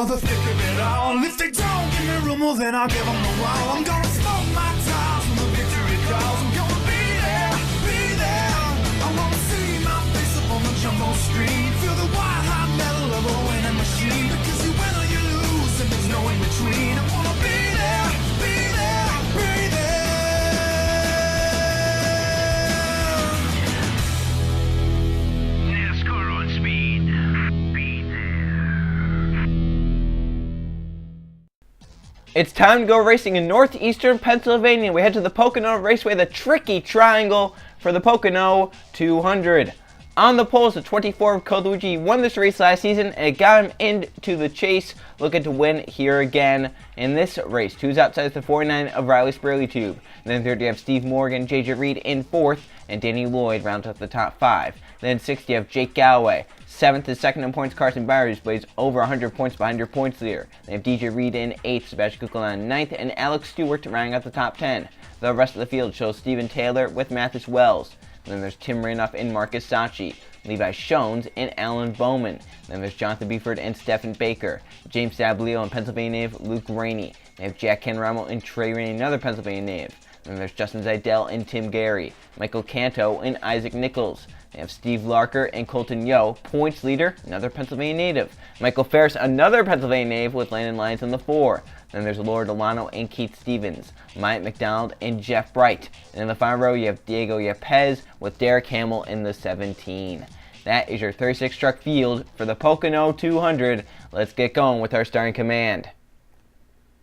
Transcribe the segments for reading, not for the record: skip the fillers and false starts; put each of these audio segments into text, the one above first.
for the thick of it all. If they don't give me room, well then I'll give them a while. I'm gonna smoke my tires when the victory calls. I'm gonna be there, be there. I wanna see my face up on the jumbo screen. Feel the white hot metal of a winning machine. Because you win or you lose and there's no in between. I wanna be there, be there, be there. NASCAR on speed. Be there. It's time to go racing in northeastern Pennsylvania. We head to the Pocono Raceway, the tricky triangle for the Pocono 200. On the pole is the 24 of Code Luigi. He won this race last season and it got him into the chase, looking to win here again in this race. Two's outside is the 49 of Riley Tube. Then third you have Steve Morgan, JJ Reed in fourth, and Danny Lloyd rounds up the top five. Then sixth you have Jake Galloway. Seventh is second in points Carson Byers, who plays over 100 points behind your points leader. They have DJ Reed in eighth, Sebastian Kukel in ninth, and Alex Stewart rounding out the top 10. The rest of the field shows Steven Taylor with Mathis Wells. Then there's Tim Ranoff and Marcus Sachi, Levi Shones and Alan Bowman. Then there's Jonathan Beeford and Stephen Baker, James Dablio and Pennsylvania native Luke Rainey. They have Jack Kenramo and Trey Rainey, another Pennsylvania native. Then there's Justin Zidell and Tim Gary, Michael Canto and Isaac Nichols. They have Steve Larker and Colton Yo, points leader, another Pennsylvania native. Michael Ferris, another Pennsylvania native with Landon Lyons in the 4. Then there's Laura Delano and Keith Stevens, Myatt McDonald and Jeff Bright. And in the final row, you have Diego Yepes with Derek Hamill in the 17. That is your 36 truck field for the Pocono 200. Let's get going with our starting command.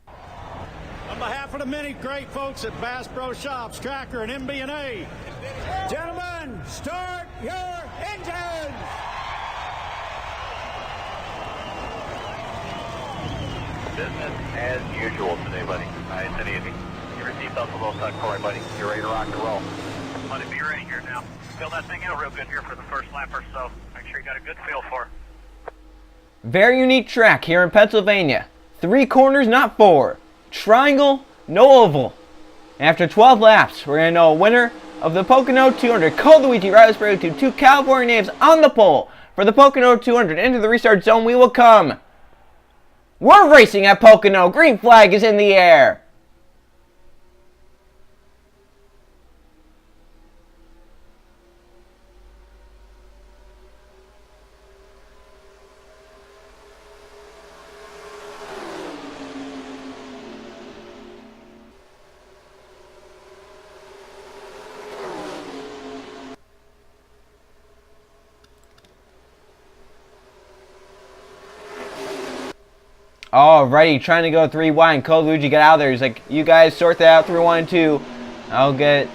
On behalf of the many great folks at Bass Pro Shops, Tracker, and MB&A, gentlemen, start your engines! Business as usual today, buddy. Nice and easy. Get your seatbelts a little tucked for you, buddy. You're ready to rock and roll. Buddy, be ready here now. Feel that thing out real good here for the first lap or so. Make sure you got a good feel for it. Very unique track here in Pennsylvania. 3 corners, not 4. Triangle, no oval. After 12 laps, we're going to know a winner of the Pocono 200. Code Luigi, Riley Tube, 2 California natives on the pole for the Pocono 200. Into the restart zone we will come. We're racing at Pocono. Green flag is in the air. Alrighty, trying to go 3 wide, and Code Luigi got out of there. He's like, you guys sort that out 3, 1, and 2. I'll get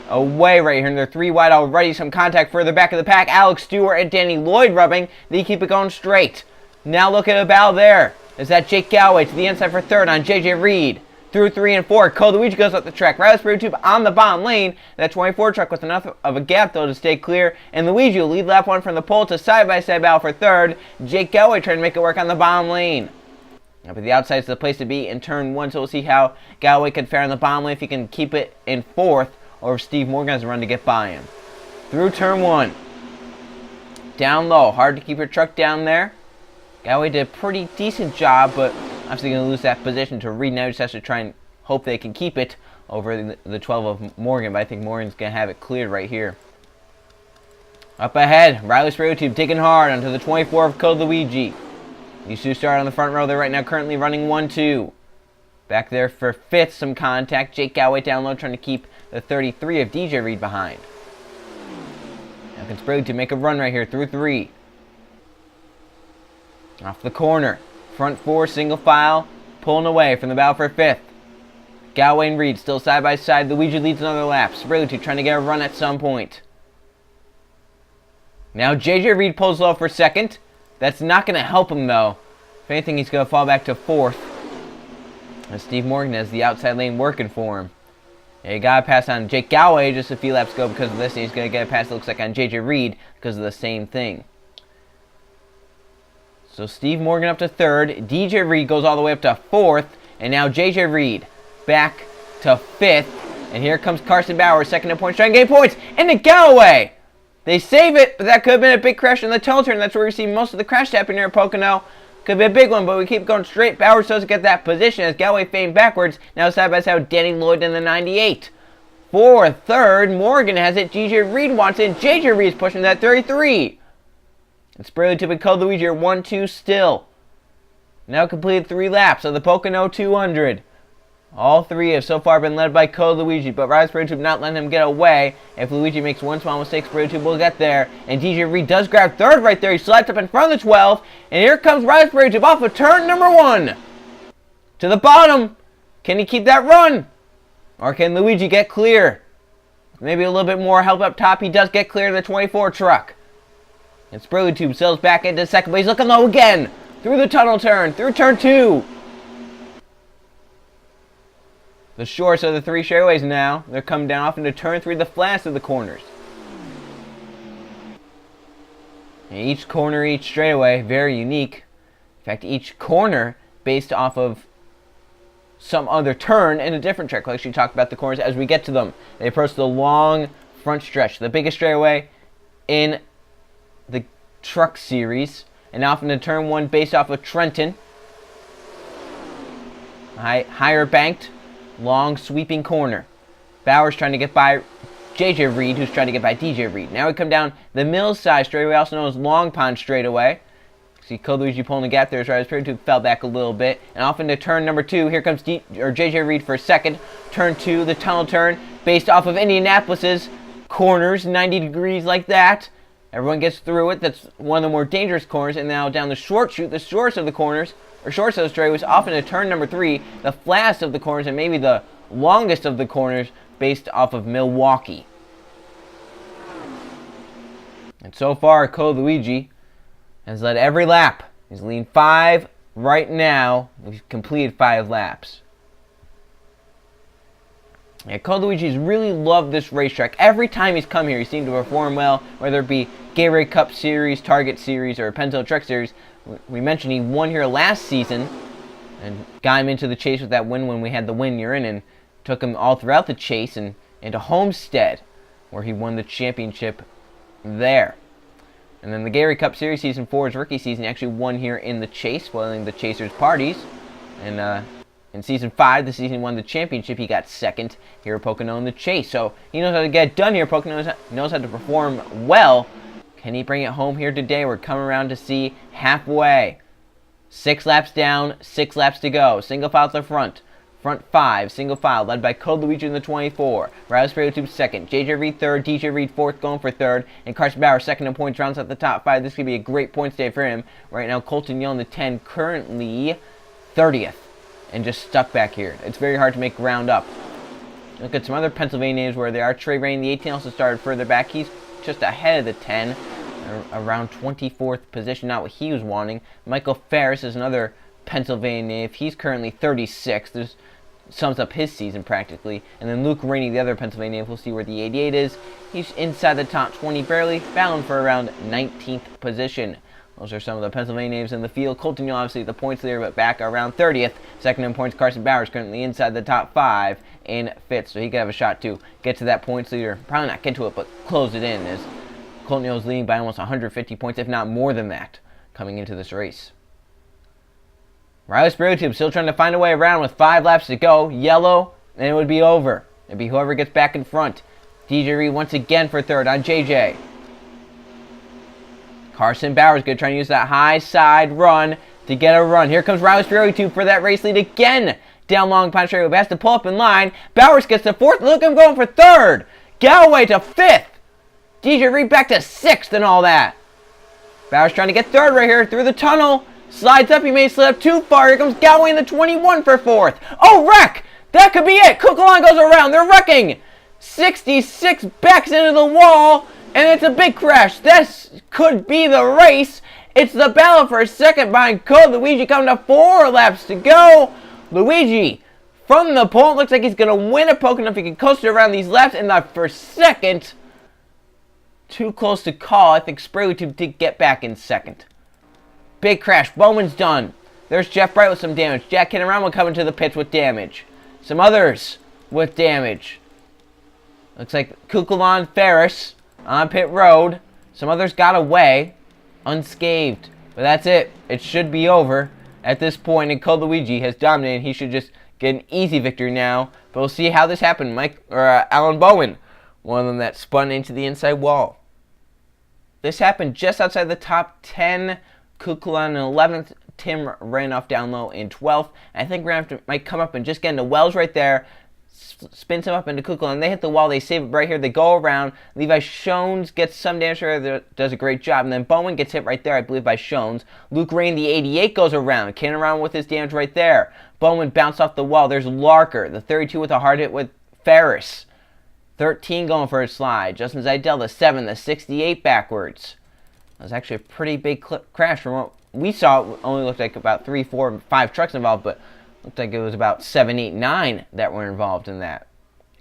away right here. And they're 3 wide already. Some contact further back of the pack. Alex Stewart and Danny Lloyd rubbing. They keep it going straight. Now look at a battle there. Is that Jake Galloway to the inside for third on JJ Reed. Through 3 and 4. Code Luigi goes up the track. Riley Tube on the bottom lane. That 24 truck with enough of a gap though to stay clear. And Luigi will lead lap 1 from the pole to side-by-side battle for third. Jake Galloway trying to make it work on the bottom lane. But the outside is the place to be in turn 1, so we'll see how Galloway can fare on the bottom lane if he can keep it in 4th, or if Steve Morgan has a run to get by him. Through turn 1. Down low. Hard to keep your truck down there. Galloway did a pretty decent job, but obviously going to lose that position to Reed. Now just has to try and hope they can keep it over the 12 of Morgan, but I think Morgan's going to have it cleared right here. Up ahead, Riley Tube digging hard onto the 24 of Code Luigi. These two start on the front row. They're right now currently running 1-2. Back there for 5th, some contact. Jake Galloway down low trying to keep the 33 of DJ Reed behind. Now can Sprague to make a run right here through 3. Off the corner. Front 4 single file. Pulling away from the battle for 5th. Galloway and Reed still side by side. Luigi leads another lap. Sprague trying to get a run at some point. Now JJ Reed pulls low for 2nd. That's not going to help him, though. If anything, he's going to fall back to 4th. And Steve Morgan has the outside lane working for him. Yeah, you got to pass on Jake Galloway just a few laps ago because of this. And he's going to get a pass, it looks like, on JJ Reed because of the same thing. So Steve Morgan up to 3rd. DJ Reed goes all the way up to 4th. And now JJ Reed back to 5th. And here comes Carson Bauer, 2nd in points, trying to gain points. And to Galloway! They save it, but that could have been a big crash in the tunnel turn. That's where we see most of the crash happen here at Pocono. Could be a big one, but we keep going straight. Bowers doesn't get that position as Galloway fading backwards. Now side by side with Danny Lloyd in the 98. For third, Morgan has it. DJ Reed wants it. JJ Reed is pushing that 33. It's Sprayly Tube and Code Luigi are 1-2 still. Now completed 3 laps of the Pocono 200. All 3 have so far been led by Code Luigi, but Rise Sprayly Tube not letting him get away. If Luigi makes one small mistake, Sprayly Tube will get there. And DJ Reed does grab third right there. He slides up in front of the 12. And here comes Rise Sprayly Tube off of turn number 1. To the bottom. Can he keep that run? Or can Luigi get clear? Maybe a little bit more help up top. He does get clear of the 24 truck. And Sprayly Tube sails back into second, but he's looking low again. Through the tunnel turn. Through turn 2. The shorts of the 3 straightaways now. They're coming down off into turn 3, the flattest of the corners. And each corner, each straightaway, very unique. In fact, each corner based off of some other turn in a different track. Like she talked about the corners as we get to them. They approach the long front stretch, the biggest straightaway in the truck series, and off into turn 1 based off of Trenton. Higher banked, long sweeping corner. Bowers trying to get by JJ Reed, who's trying to get by DJ Reed. Now we come down the Mills side straightaway, also known as Long Pond straightaway. See Code Luigi pulling the gap there. His Sprayly Tube fell back a little bit. And off into turn number 2. Here comes JJ Reed for second. Turn 2, the tunnel turn, based off of Indianapolis's corners, 90 degrees like that. Everyone gets through it. That's one of the more dangerous corners. And now down the short chute, the shorts of the corners, or shorts of the straightaways, off into turn number 3, the flattest of the corners, and maybe the longest of the corners, based off of Milwaukee. And so far, Code Luigi has led every lap. He's leading 5 right now. We've completed 5 laps. Yeah, Code Luigi's really loved this racetrack. Every time he's come here, he seemed to perform well, whether it be Gatorade Cup Series, Target Series, or Pennzoil Truck Series. We mentioned he won here last season and got him into the chase with that win when we had the win you're in, and took him all throughout the chase and into Homestead, where he won the championship there. And then the Gatorade Cup Series Season 4, his rookie season, he actually won here in the chase, spoiling the Chasers' parties. And in Season 5, the season he won the championship, he got second here at Pocono in the chase. So he knows how to get it done here. Pocono knows how to perform well. Can he bring it home here today? We're coming around to see halfway. 6 laps down, 6 laps to go. Single file to the front. Front 5, single file, led by Code Luigi in the 24. Riley Sprayly Tube second. JJ Reed third. DJ Reed fourth, going for third. And Carson Bauer second in points, rounds out the top 5. This could be a great points day for him. Right now, Colton Young, the 10, currently 30th. And just stuck back here. It's very hard to make ground up. Look at some other Pennsylvania names where they are. Trey Rain, the 18, also started further back. He's just ahead of the 10. Around 24th position, not what he was wanting. Michael Ferris is another Pennsylvania native. He's currently 36th. This sums up his season practically. And then Luke Rainey, the other Pennsylvania native, we'll see where the 88 is. He's inside the top 20 barely, battling for around 19th position. Those are some of the Pennsylvania natives in the field. Colton Young, obviously the points leader, but back around 30th. Second in points, Carson Bowers, currently inside the top 5 in fifth. So he could have a shot to get to that points leader. Probably not get to it, but close it in, as Colton Young is leading by almost 150 points, if not more than that, coming into this race. Riley Sprayly Tube still trying to find a way around with 5 laps to go. Yellow, and it would be over. It'd be whoever gets back in front. DJ Reed once again for third on JJ. Carson Bowers going to try and use that high side run to get a run. Here comes Riley Sprayly Tube for that race lead again. Down Long Pond Straight, has to pull up in line. Bowers gets to fourth. Look at him going for third. Galloway to fifth. DJ Reed back to 6th and all that. Bowers trying to get third right here through the tunnel. Slides up. He may slip up too far. Here comes Galloway in the 21 for 4th. Oh, wreck! That could be it. Kukulon goes around. They're wrecking. 66 backs into the wall. And it's a big crash. This could be the race. It's the battle for second behind Code Luigi, coming to 4 laps to go. Luigi from the pole. Looks like he's going to win a Pocono if he can coast it around these laps. And for second, too close to call. I think Sprayly Tube did get back in second. Big crash. Bowman's done. There's Jeff Bright with some damage. Jack Kinorama coming to the pits with damage. Some others with damage. Looks like Kukulon Ferris on pit road. Some others got away unscathed. But that's it. It should be over at this point, and Code Luigi has dominated. He should just get an easy victory now. But we'll see how this happened. Alan Bowen, one of them that spun into the inside wall. This happened just outside the top 10. Kukulon in 11th. Tim ran off down low in 12th. I think might come up and just get into Wells right there. Spins him up into Kukulon. They hit the wall. They save it right here. They go around. Levi Shones gets some damage there. Does a great job. And then Bowen gets hit right there, I believe, by Shones. Luke Rain, the 88, goes around. Cannon around with his damage right there. Bowen bounced off the wall. There's Larker, the 32 with a hard hit with Ferris. 13 going for a slide. Justin Zidell, the 7, the 68 backwards. That was actually a pretty big crash from what we saw. It only looked like about 3, 4, 5 trucks involved, but looked like it was about 7, 8, 9 that were involved in that.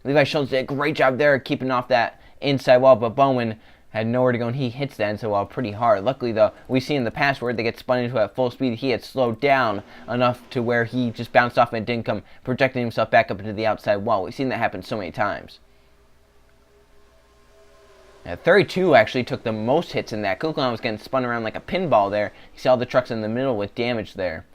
Levi Schultz did a great job there keeping off that inside wall, but Bowen had nowhere to go, and he hits that inside wall pretty hard. Luckily, though, we've seen in the past where they get spun into at full speed, he had slowed down enough to where he just bounced off and didn't come projecting himself back up into the outside wall. We've seen that happen so many times. 32 actually took the most hits in that. Kukulon was getting spun around like a pinball there. You see all the trucks in the middle with damage there.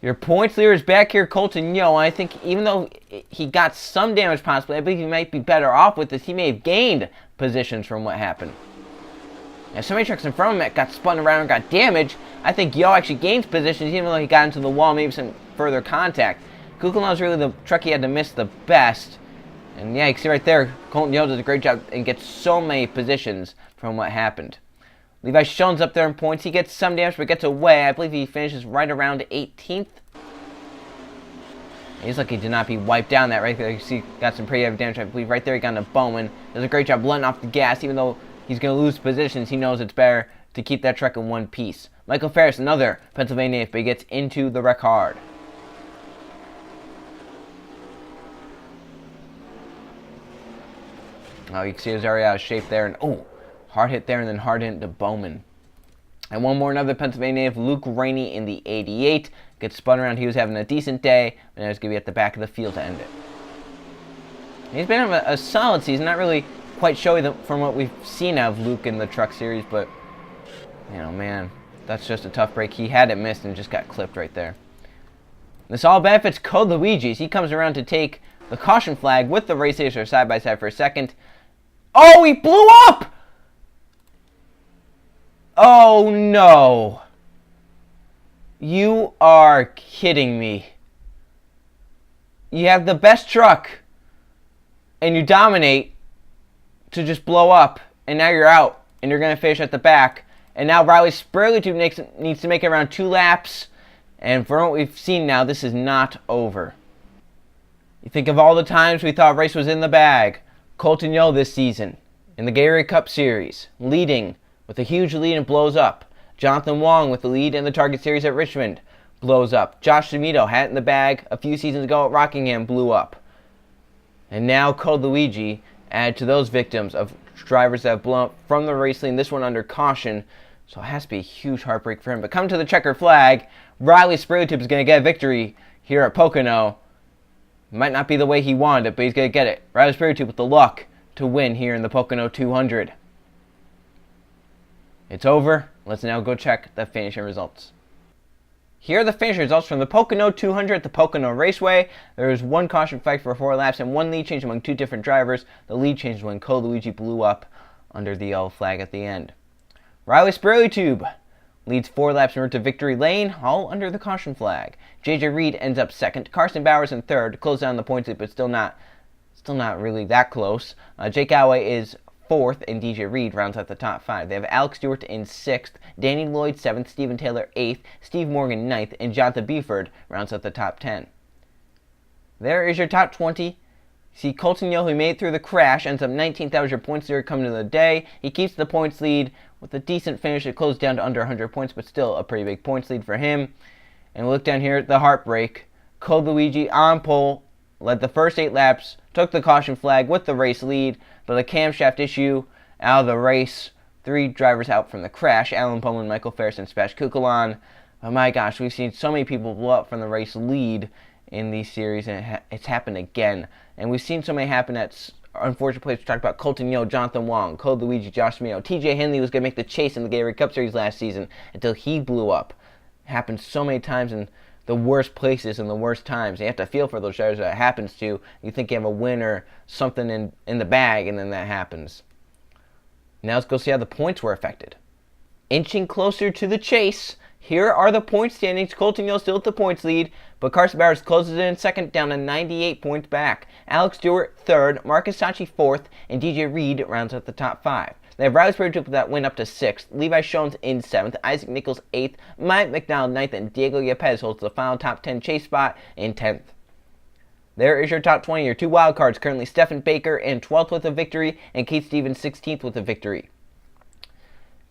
Your points leader is back here, Colton Yo. I think even though he got some damage possibly, I believe he might be better off with this. He may have gained positions from what happened. Now, so many trucks in front of him that got spun around and got damaged. I think Yo actually gains positions even though he got into the wall, maybe some further contact. Kukulon was really the truck he had to miss the best. And yeah, you can see right there, Colton Yo does a great job and gets so many positions from what happened. Levi Shones up there in points. He gets some damage, but gets away. I believe he finishes right around 18th. He's lucky to not be wiped down that right there. You see, got some pretty heavy damage. I believe right there he got into Bowman. Does a great job letting off the gas, even though he's going to lose positions. He knows it's better to keep that truck in one piece. Michael Ferris, another Pennsylvania native, but he gets into the wreck hard. Oh, you can see he was already out of shape there. And oh, hard hit there and then hard hit into Bowman. And one more, another Pennsylvania native, Luke Rainey in the 88. Gets spun around. He was having a decent day, but now he's going to be at the back of the field to end it. He's been having a solid season. Not really quite showy from what we've seen of Luke in the Truck Series, but, you know, man, that's just a tough break. He had it missed and just got clipped right there. This all benefits Code Luigi's. He comes around to take the caution flag with the race racer side by side for a second. Oh, he blew up! Oh, no. You are kidding me. You have the best truck, and you dominate to just blow up, and now you're out, and you're going to finish at the back. And now Riley Spurley needs to make it around 2 laps, and from what we've seen now, this is not over. You think of all the times we thought race was in the bag. Colton Yo this season in the Gatorade Cup Series, leading with a huge lead and blows up. Jonathan Wong with the lead in the Target Series at Richmond, blows up. Josh D'Amito had it in the bag a few seasons ago at Rockingham, blew up. And now Code Luigi added to those victims of drivers that have blown up from the race lane, this one under caution. So it has to be a huge heartbreak for him. But come to the checker flag, Riley Spurley is going to get a victory here at Pocono. Might not be the way he wanted it, but he's going to get it. Riley Spurley with the luck to win here in the Pocono 200. It's over. Let's now go check the finishing results. Here are the finishing results from the Pocono 200 at the Pocono Raceway. There was 1 caution flag for 4 laps and 1 lead change among 2 different drivers. The lead changed when Code Luigi blew up under the yellow flag at the end. Riley Spurley leads 4 laps en route to victory lane, all under the caution flag. JJ Reed ends up second. Carson Bowers in third, close down the points lead, but still not really that close. Jake Alway is 4th, and DJ Reed rounds out the top 5. They have Alex Stewart in 6th, Danny Lloyd 7th, Stephen Taylor 8th, Steve Morgan 9th, and Jonathan Buford rounds out the top 10. There is your top 20. See, Colton Yo, who made it through the crash, ends up 19th. That was your points leader coming to the day. He keeps the points lead with a decent finish. It closed down to under 100 points, but still a pretty big points lead for him. And look down here at the heartbreak. Code Luigi on pole, led the first 8 laps, took the caution flag with the race lead, but a camshaft issue out of the race. 3 drivers out from the crash, Alan Bowman, Michael Ferris, and Sebastian Kukulon. Oh my gosh, we've seen so many people blow up from the race lead in these series, and it's happened again. And we've seen so many happen at unfortunate players we talked about: Colton Yo, Jonathan Wong, Code Luigi, Josh Mayo. TJ Henley was going to make the chase in the Gatorade Cup Series last season until he blew up. It happened so many times in the worst places and the worst times. You have to feel for those drivers that it happens to. You think you have a win or something in the bag, and then that happens. Now let's go see how the points were affected. Inching closer to the chase, here are the point standings. Colton Yo still at the points lead, but Carson Bowers closes in second, down to 98 points back. Alex Stewart third, Marcus Sachi fourth, and DJ Reed rounds out the top 5. They have Riley Sprague with that win up to 6th, Levi Shones in 7th, Isaac Nichols 8th, Mike McDonald 9th, and Diego Yepes holds the final top 10 chase spot in 10th. There is your top 20, your 2 wild cards. Currently Stephen Baker in 12th with a victory, and Keith Stevens 16th with a victory.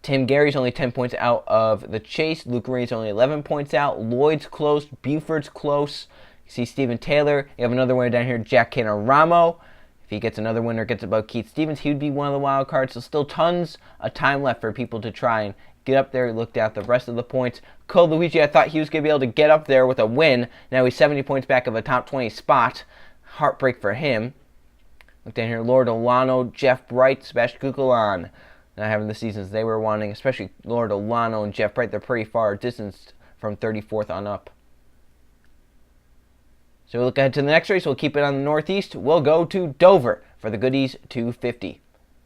Tim Gary's only 10 points out of the chase. Luke Marie's only 11 points out. Lloyd's close. Buford's close. You see Stephen Taylor. You have another winner down here, Jack Canaramo. If he gets another winner, gets above Keith Stevens, he would be one of the wild cards. So still tons of time left for people to try and get up there. Looked at the rest of the points. Cole Luigi, I thought he was going to be able to get up there with a win. Now he's 70 points back of a top 20 spot. Heartbreak for him. Look down here, Lord Olano, Jeff Bright, Sebastian Kukulon. Not having the seasons they were wanting, especially Lord Olano and Jeff Bright. They're pretty far distanced from 34th on up. So we'll look ahead to the next race. We'll keep it on the Northeast. We'll go to Dover for the Goodies 250.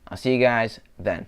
I'll see you guys then.